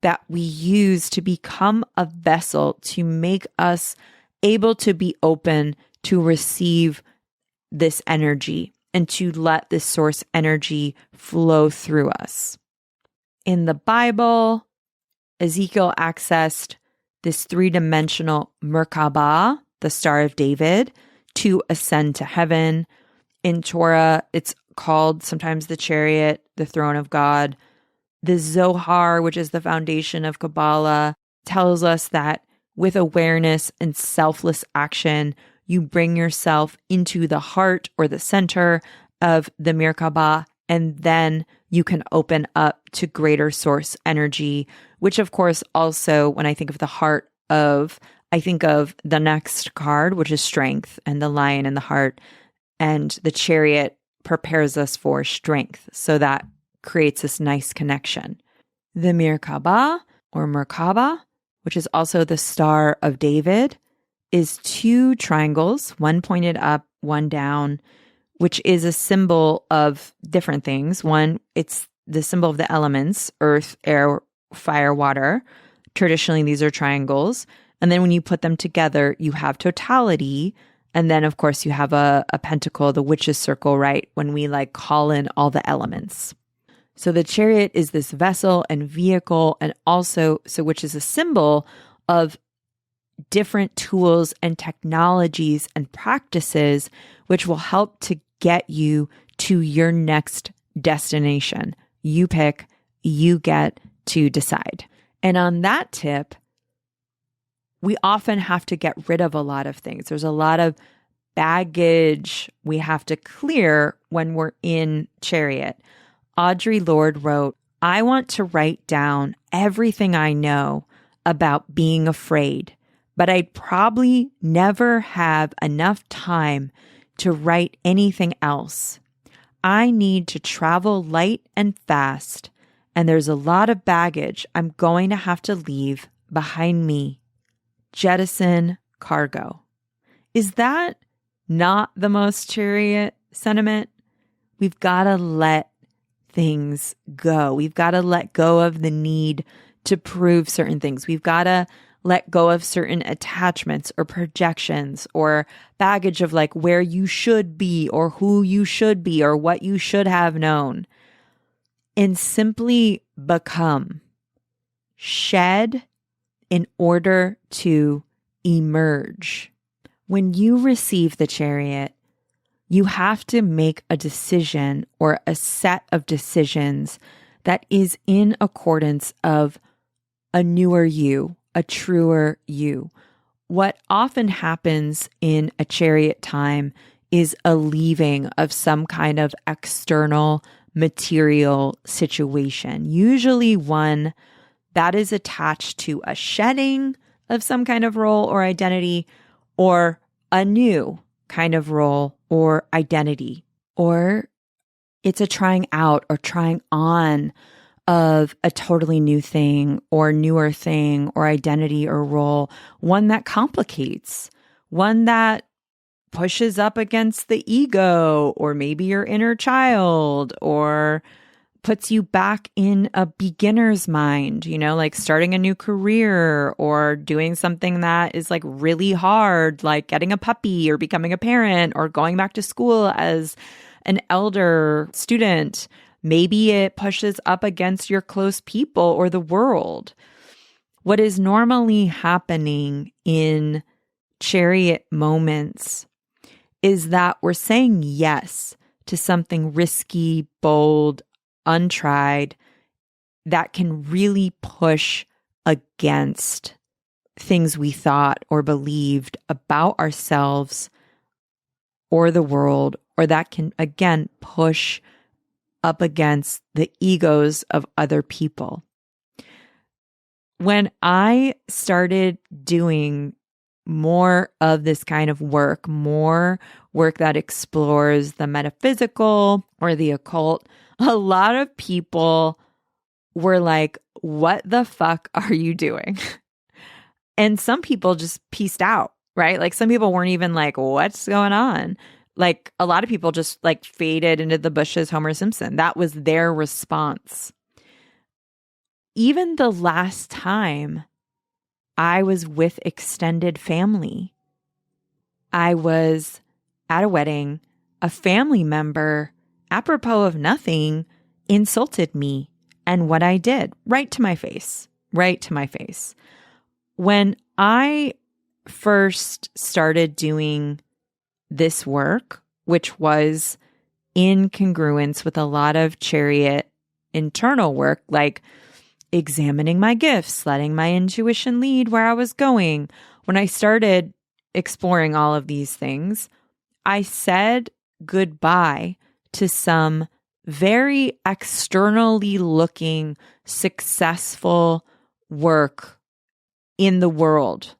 that we use to become a vessel to make us able to be open to receive this energy and to let this source energy flow through us. In the Bible, Ezekiel accessed this three-dimensional Merkabah, the Star of David, to ascend to heaven. In Torah, it's called sometimes the Chariot, the throne of God. The Zohar, which is the foundation of Kabbalah, tells us that with awareness and selfless action, you bring yourself into the heart or the center of the Merkabah, and then you can open up to greater source energy, which of course also, when I think of the heart of, I think of the next card, which is strength, and the lion in the heart, and the Chariot prepares us for strength. So that creates this nice connection. The Merkabah or Merkabah, which is also the Star of David, is two triangles, one pointed up, one down, which is a symbol of different things. One, it's the symbol of the elements, earth, air, fire, water. Traditionally, these are triangles. And then when you put them together, you have totality. And then, of course, you have a pentacle, the witch's circle, right? When we like call in all the elements. So the Chariot is this vessel and vehicle, and also, so which is a symbol of different tools and technologies and practices, which will help to get you to your next destination. You pick, you get to decide. And on that tip, we often have to get rid of a lot of things. There's a lot of baggage we have to clear when we're in Chariot. Audre Lorde wrote, "I want to write down everything I know about being afraid, but I'd probably never have enough time to write anything else. I need to travel light and fast, and there's a lot of baggage I'm going to have to leave behind me. Jettison cargo." Is that not the most Chariot sentiment? We've got to let things go. We've got to let go of the need to prove certain things. We've got to let go of certain attachments or projections or baggage of like where you should be or who you should be or what you should have known, and simply become, shed in order to emerge. When you receive the Chariot, you have to make a decision or a set of decisions that is in accordance of a newer you, a truer you. What often happens in a Chariot time is a leaving of some kind of external material situation, usually one that is attached to a shedding of some kind of role or identity, or a new kind of role or identity, or it's a trying out or trying on of a totally new thing or newer thing or identity or role, one that complicates, one that pushes up against the ego or maybe your inner child, or puts you back in a beginner's mind, you know, like starting a new career or doing something that is like really hard, like getting a puppy or becoming a parent or going back to school as an elder student. Maybe it pushes up against your close people or the world. What is normally happening in Chariot moments is that we're saying yes to something risky, bold, untried, that can really push against things we thought or believed about ourselves or the world, or that can, again, push up against the egos of other people. When I started doing more of this kind of work, more work that explores the metaphysical or the occult, a lot of people were like, what the fuck are you doing? And some people just pieced out, right? Like some people weren't even like, what's going on? Like a lot of people just like faded into the bushes, Homer Simpson. That was their response. Even the last time I was with extended family, I was at a wedding, a family member, apropos of nothing, insulted me and what I did right to my face. When I first started doing this work, which was in congruence with a lot of chariot internal work, like examining my gifts, letting my intuition lead where I was going. When I started exploring all of these things, I said goodbye to some very externally looking, successful work in the world,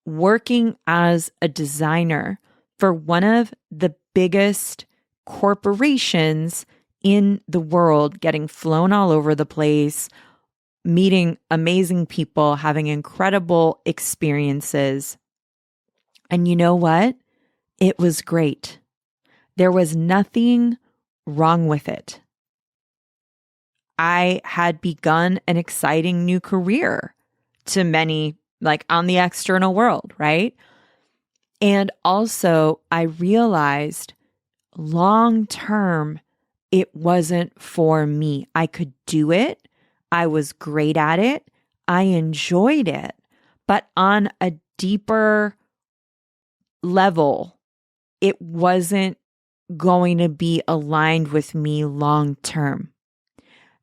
working as a designer for one of the biggest corporations in the world, getting flown all over the place, meeting amazing people, having incredible experiences. And you know what? It was great. There was nothing wrong with it. I had begun an exciting new career to many, like on the external world, right? And also I realized long term, it wasn't for me. I could do it. I was great at it. I enjoyed it. But on a deeper level, it wasn't going to be aligned with me long term.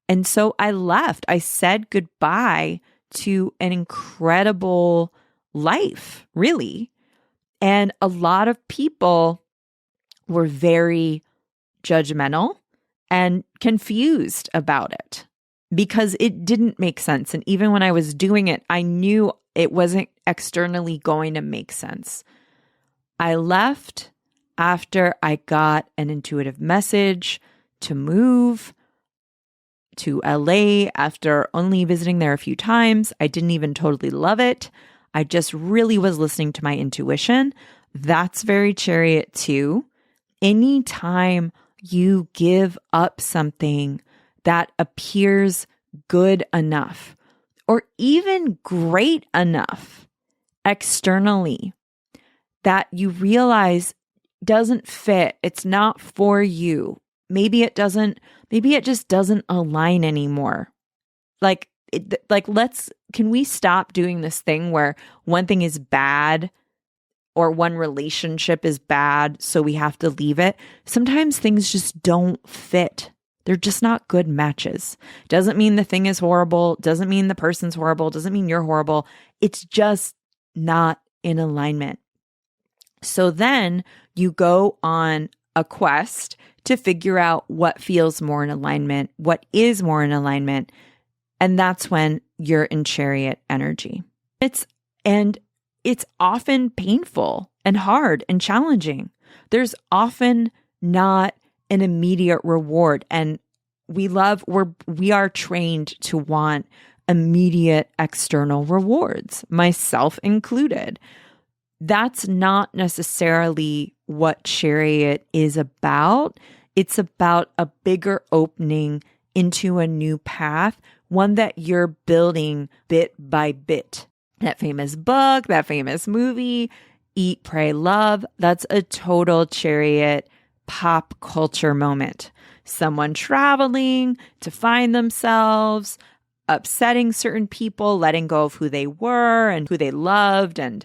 And so I left. I said goodbye to an incredible life, really. And a lot of people were very judgmental and confused about it because it didn't make sense. And even when I was doing it, I knew it wasn't externally going to make sense. I left after I got an intuitive message to move to LA after only visiting there a few times. I didn't even totally love it. I just really was listening to my intuition. That's very chariot too. Anytime you give up something that appears good enough or even great enough externally that you realize doesn't fit, it's not for you. Maybe it just doesn't align anymore. Can we stop doing this thing where one thing is bad or one relationship is bad, so we have to leave it? Sometimes things just don't fit. They're just not good matches. Doesn't mean the thing is horrible. Doesn't mean the person's horrible. Doesn't mean you're horrible. It's just not in alignment. So then you go on a quest to figure out what feels more in alignment, what is more in alignment. And that's when you're in chariot energy. It's often painful and hard and challenging. There's often not an immediate reward. And we are trained to want immediate external rewards, myself included. That's not necessarily what chariot is about. It's about a bigger opening into a new path, one that you're building bit by bit. That famous book, that famous movie, Eat, Pray, Love, that's a total chariot pop culture moment. Someone traveling to find themselves, upsetting certain people, letting go of who they were and who they loved, and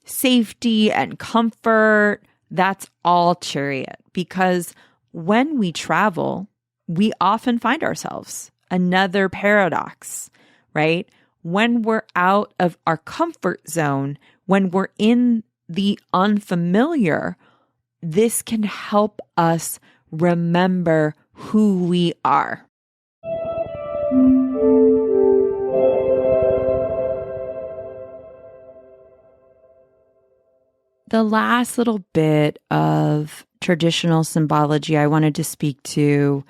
safety and comfort. That's all chariot, because when we travel, we often find ourselves. Another paradox, right? When we're out of our comfort zone, when we're in the unfamiliar, this can help us remember who we are. The last little bit of traditional symbology I wanted to speak to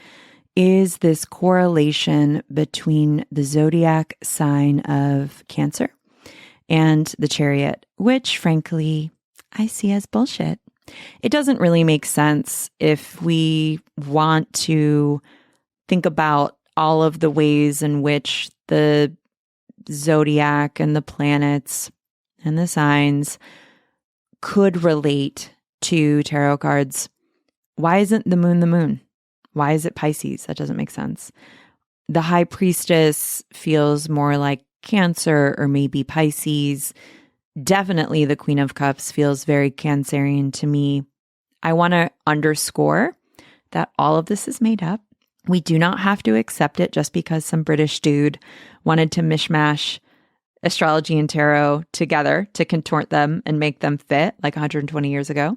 is this correlation between the zodiac sign of Cancer and the chariot, which frankly, I see as bullshit. It doesn't really make sense if we want to think about all of the ways in which the zodiac and the planets and the signs could relate to tarot cards. Why isn't the moon the moon? Why is it Pisces? That doesn't make sense. The high priestess feels more like Cancer or maybe Pisces. Definitely the Queen of Cups feels very Cancerian to me. I want to underscore that all of this is made up. We do not have to accept it just because some British dude wanted to mishmash astrology and tarot together to contort them and make them fit like 120 years ago.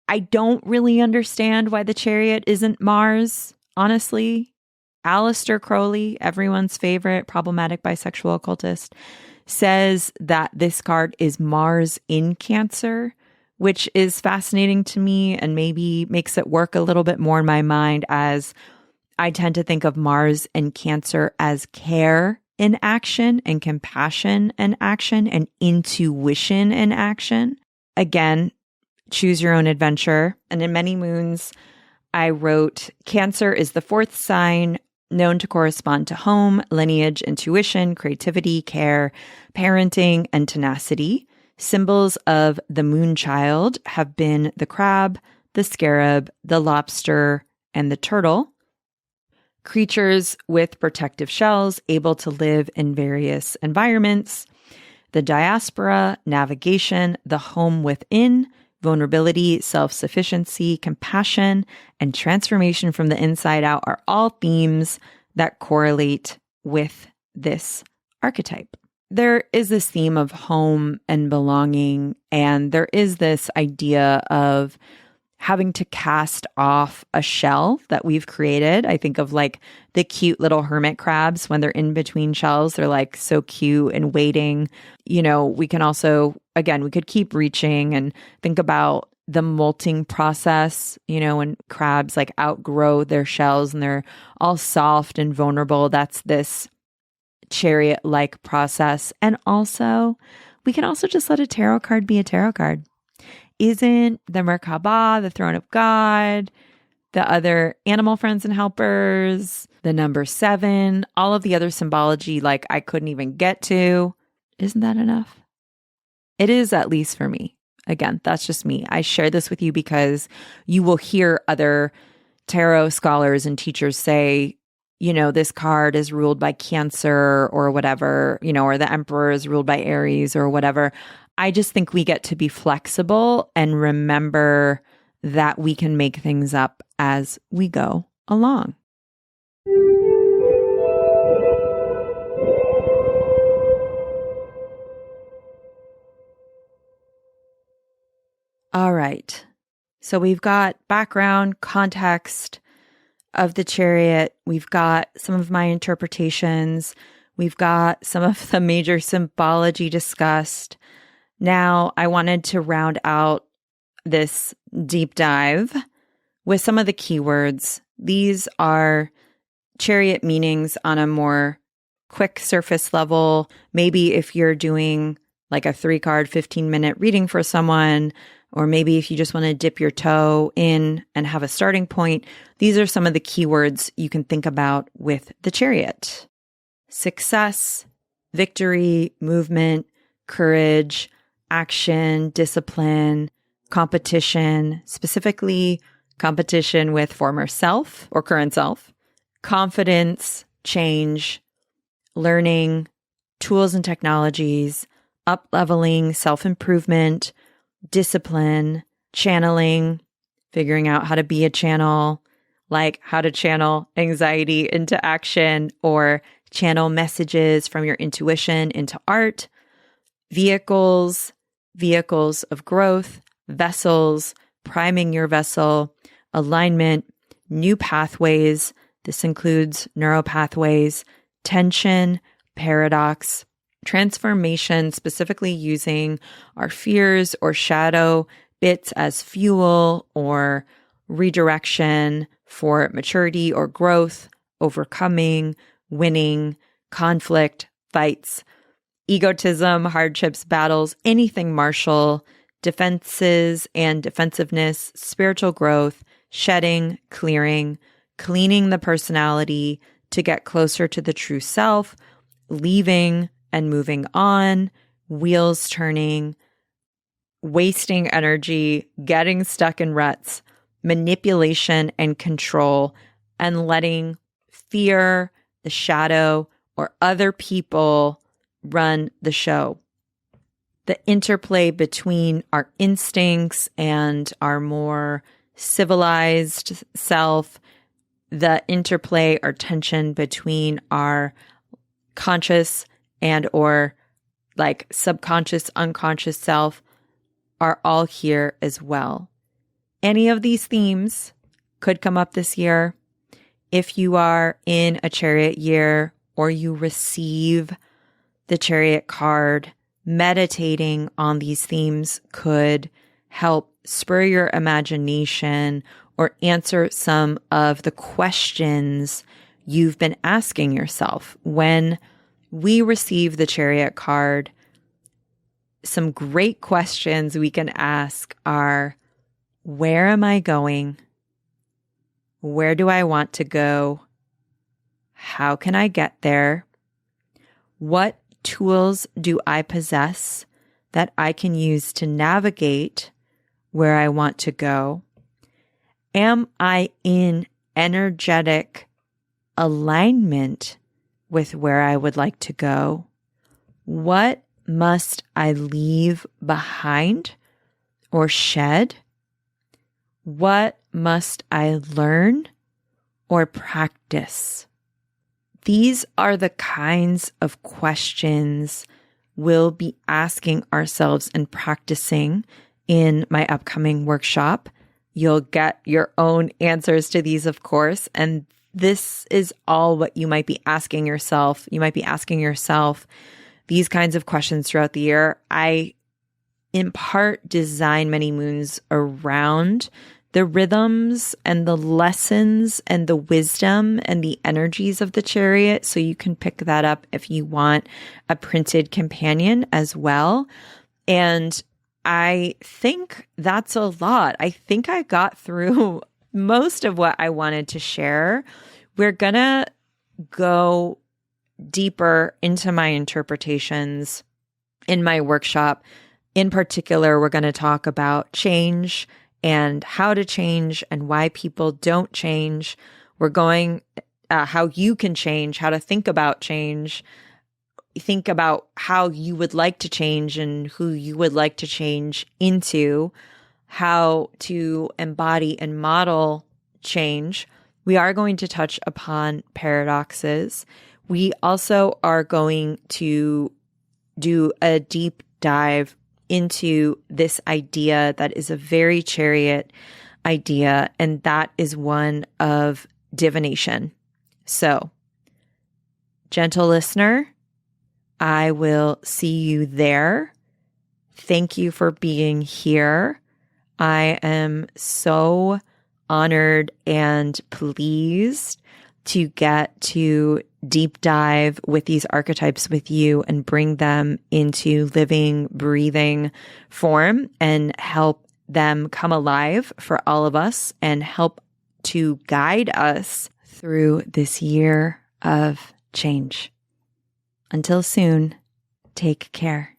I don't really understand why the chariot isn't Mars, honestly. Aleister Crowley, everyone's favorite problematic bisexual occultist, says that this card is Mars in Cancer, which is fascinating to me and maybe makes it work a little bit more in my mind, as I tend to think of Mars and Cancer as care in action and compassion in action and intuition in action. Again, choose your own adventure. And in many moons, I wrote, Cancer is the fourth sign known to correspond to home, lineage, intuition, creativity, care, parenting, and tenacity. Symbols of the moon child have been the crab, the scarab, the lobster, and the turtle. Creatures with protective shells able to live in various environments. The diaspora, navigation, the home within, vulnerability, self-sufficiency, compassion, and transformation from the inside out are all themes that correlate with this archetype. There is this theme of home and belonging, and there is this idea of having to cast off a shell that we've created. I think of like the cute little hermit crabs when they're in between shells. They're like so cute and waiting. You know, we can also, again, we could keep reaching and think about the molting process, you know, when crabs like outgrow their shells and they're all soft and vulnerable. That's this chariot-like process. And also, we can also just let a tarot card be a tarot card. Isn't the Merkaba, the throne of God, the other animal friends and helpers, the number 7, all of the other symbology like I couldn't even get to, isn't that enough? It is, at least for me. Again, that's just me. I share this with you because you will hear other tarot scholars and teachers say, you know, this card is ruled by Cancer or whatever, you know, or the Emperor is ruled by Aries or whatever. I just think we get to be flexible and remember that we can make things up as we go along. All right. So we've got background, context of the chariot. We've got some of my interpretations. We've got some of the major symbology discussed. Now, I wanted to round out this deep dive with some of the keywords. These are chariot meanings on a more quick surface level. Maybe if you're doing like a 3-card, 15-minute reading for someone, or maybe if you just want to dip your toe in and have a starting point, these are some of the keywords you can think about with the chariot. Success, victory, movement, courage, action, discipline, competition, specifically competition with former self or current self, confidence, change, learning, tools and technologies, up-leveling, self-improvement, discipline, channeling, figuring out how to be a channel, like how to channel anxiety into action or channel messages from your intuition into art, vehicles of growth, vessels, priming your vessel, alignment, new pathways. This includes neuropathways, tension, paradox, transformation, specifically using our fears or shadow bits as fuel or redirection for maturity or growth, overcoming, winning, conflict, fights, egotism, hardships, battles, anything martial, defenses and defensiveness, spiritual growth, shedding, clearing, cleaning the personality to get closer to the true self, leaving and moving on, wheels turning, wasting energy, getting stuck in ruts, manipulation and control, and letting fear, the shadow, or other people run the show. The interplay between our instincts and our more civilized self, the interplay or tension between our conscious and or like subconscious, unconscious self are all here as well. Any of these themes could come up this year. If you are in a chariot year or you receive the chariot card, meditating on these themes could help spur your imagination or answer some of the questions you've been asking yourself. When we receive the chariot card, some great questions we can ask are, where am I going? Where do I want to go? How can I get there? What tools do I possess that I can use to navigate where I want to go? Am I in energetic alignment with where I would like to go? What must I leave behind or shed? What must I learn or practice? These are the kinds of questions we'll be asking ourselves and practicing in my upcoming workshop. You'll get your own answers to these, of course, and this is all what you might be asking yourself. You might be asking yourself these kinds of questions throughout the year. I, in part, design many moons around the rhythms and the lessons and the wisdom and the energies of the chariot. So you can pick that up if you want a printed companion as well. And I think that's a lot. I think I got through most of what I wanted to share. We're going to go deeper into my interpretations in my workshop. In particular, we're going to talk about change and how to change and why people don't change. We're going how you can change, how to think about change, think about how you would like to change and who you would like to change into, how to embody and model change. We are going to touch upon paradoxes. We also are going to do a deep dive into this idea that is a very chariot idea, and that is one of divination. So, gentle listener, I will see you there. Thank you for being here. I am so honored and pleased to get to deep dive with these archetypes with you and bring them into living, breathing form and help them come alive for all of us and help to guide us through this year of change. Until soon, take care.